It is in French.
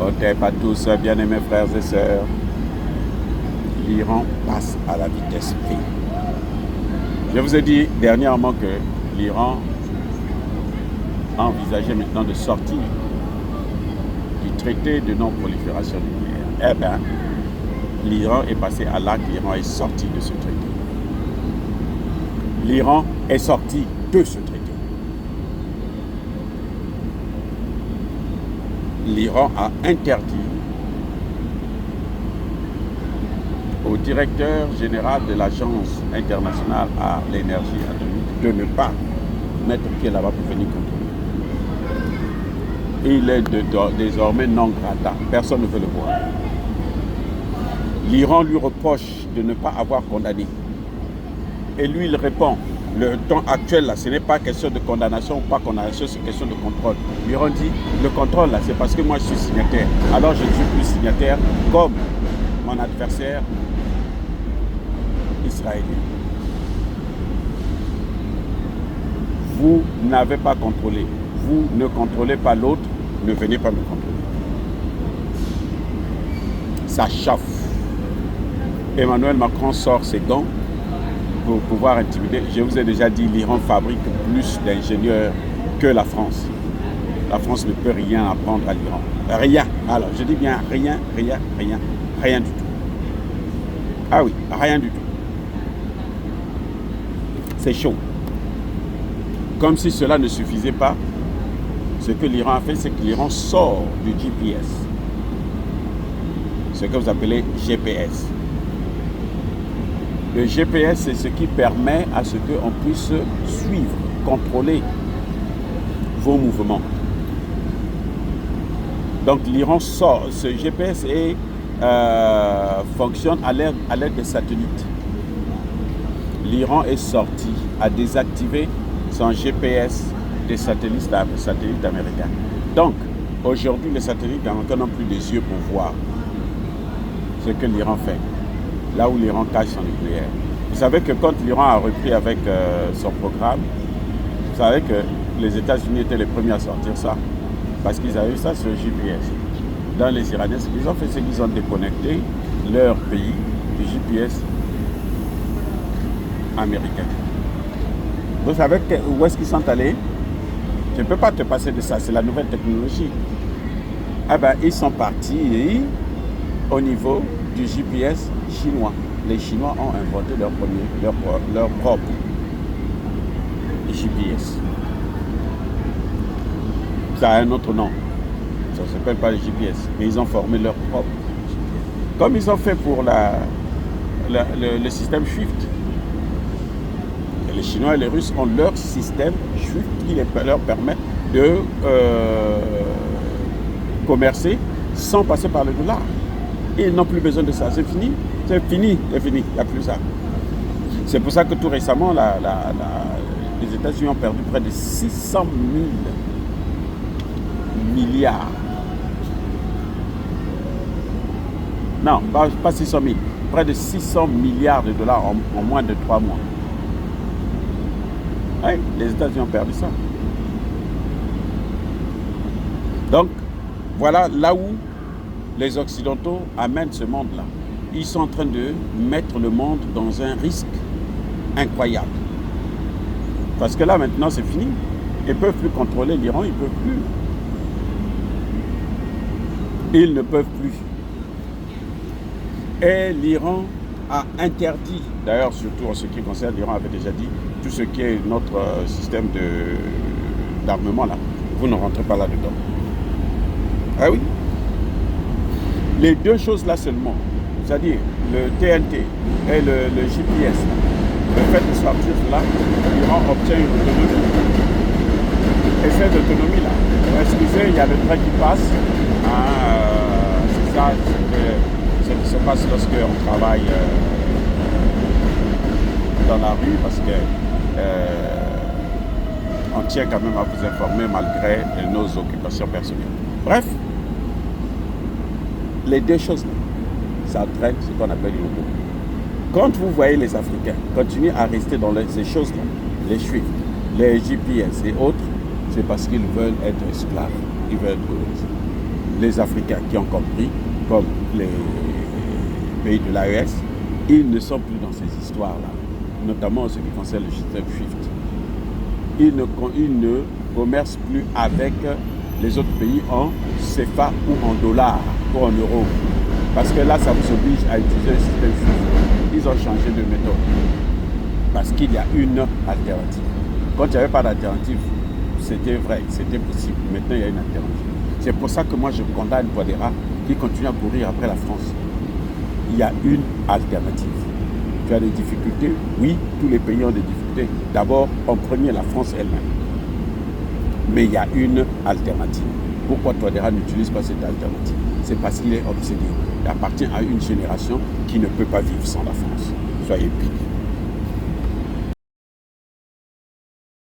Ok, pas tous, bien-aimés frères et sœurs. L'Iran passe à la vitesse V. Je vous ai dit dernièrement que l'Iran a envisagé maintenant de sortir du traité de non-prolifération nucléaire. Eh bien, l'Iran est passé à l'acte, l'Iran est sorti de ce traité. L'Iran est sorti de ce traité. L'Iran a interdit au directeur général de l'Agence internationale à l'énergie atomique de ne pas mettre pied là-bas pour venir contrôler. Il est désormais non grata. Personne ne veut le voir. L'Iran lui reproche de ne pas avoir condamné. Et lui, il répond, le temps actuel, là, ce n'est pas question de condamnation ou pas condamnation, c'est question de contrôle. L'Iran dit, le contrôle, là, c'est parce que moi, je suis signataire. Alors, je ne suis plus signataire comme mon adversaire israélien. Vous n'avez pas contrôlé. Vous ne contrôlez pas l'autre, ne venez pas me contrôler. Ça chauffe. Emmanuel Macron sort ses gants pour pouvoir intimider. Je vous ai déjà dit, l'Iran fabrique plus d'ingénieurs que la France. La France ne peut rien apprendre à l'Iran. Rien. Alors, je dis bien rien du tout. Ah oui, rien du tout. C'est chaud. Comme si cela ne suffisait pas, ce que l'Iran a fait, c'est que l'Iran sort du GPS. Ce que vous appelez GPS. Le GPS, c'est ce qui permet à ce qu'on puisse suivre, contrôler vos mouvements. Donc l'Iran sort, ce GPS fonctionne à l'aide des satellites. L'Iran est sorti à désactiver son GPS des satellites américains. Donc, aujourd'hui, les satellites américains n'ont plus des yeux pour voir ce que l'Iran fait, là où l'Iran cache son nucléaire. Vous savez que quand l'Iran a repris avec son programme, vous savez que les États-Unis étaient les premiers à sortir ça, parce qu'ils avaient eu ça sur le GPS. Dans les Iraniens, ce qu'ils ont fait, c'est qu'ils ont déconnecté leur pays du GPS américain. Vous savez où est-ce qu'ils sont allés? Je ne peux pas te passer de ça, c'est la nouvelle technologie. Ah ben, ils sont partis au niveau du GPS chinois. Les Chinois ont inventé leur propre GPS. Ça a un autre nom. Ça ne s'appelle pas le GPS. Mais ils ont formé leur propre GPS. Comme ils ont fait pour le système SWIFT. Les Chinois et les Russes ont leur système SWIFT qui leur permet de commercer sans passer par le dollar. Ils n'ont plus besoin de ça. C'est fini. C'est fini. Il n'y a plus ça. C'est pour ça que tout récemment, les États-Unis ont perdu près de 600 000 milliards. Non, pas 600 000. Près de 600 milliards de dollars en moins de 3 mois. Oui, les États-Unis ont perdu ça. Donc, voilà là où les Occidentaux amènent ce monde-là. Ils sont en train de mettre le monde dans un risque incroyable. Parce que là, maintenant, c'est fini. Ils ne peuvent plus contrôler l'Iran, ils ne peuvent plus. Ils ne peuvent plus. Et l'Iran a interdit, d'ailleurs, surtout en ce qui concerne, l'Iran avait déjà dit, tout ce qui est notre système d'armement, là, vous ne rentrez pas là-dedans. Ah oui. Les deux choses-là seulement, c'est-à-dire le TNT et le GPS, le fait de sortir là, l'Iran obtient une autonomie. Et cette autonomie-là, excusez, il y a le train qui passe. C'est ça, ce qui se passe lorsque on travaille dans la rue, parce que on tient quand même à vous informer malgré nos occupations personnelles. Bref, les deux choses-là, ça entraîne ce qu'on appelle une autonomie. Quand vous voyez les Africains continuer à rester dans ces choses-là, les SWIFT, les GPS et autres, c'est parce qu'ils veulent être esclaves, ils veulent être colonisés. les Africains qui ont compris, comme les pays de l'AES, ils ne sont plus dans ces histoires-là, notamment en ce qui concerne le système SWIFT. Ils ne commercent plus avec les autres pays en CFA ou en dollars ou en euros. Parce que là, ça vous oblige à utiliser le système SWIFT. Ils ont changé de méthode. Parce qu'il y a une alternative. Quand il n'y avait pas d'alternative, c'était vrai, c'était possible. Maintenant, il y a une alternative. C'est pour ça que moi, je condamne Touadéra qui continue à courir après la France. Il y a une alternative. Tu as des difficultés? Oui, tous les pays ont des difficultés. D'abord, en premier, la France elle-même. Mais il y a une alternative. Pourquoi Touadéra n'utilise pas cette alternative? C'est parce qu'il est obsédé. Il appartient à une génération qui ne peut pas vivre sans la France. Soyez piliers.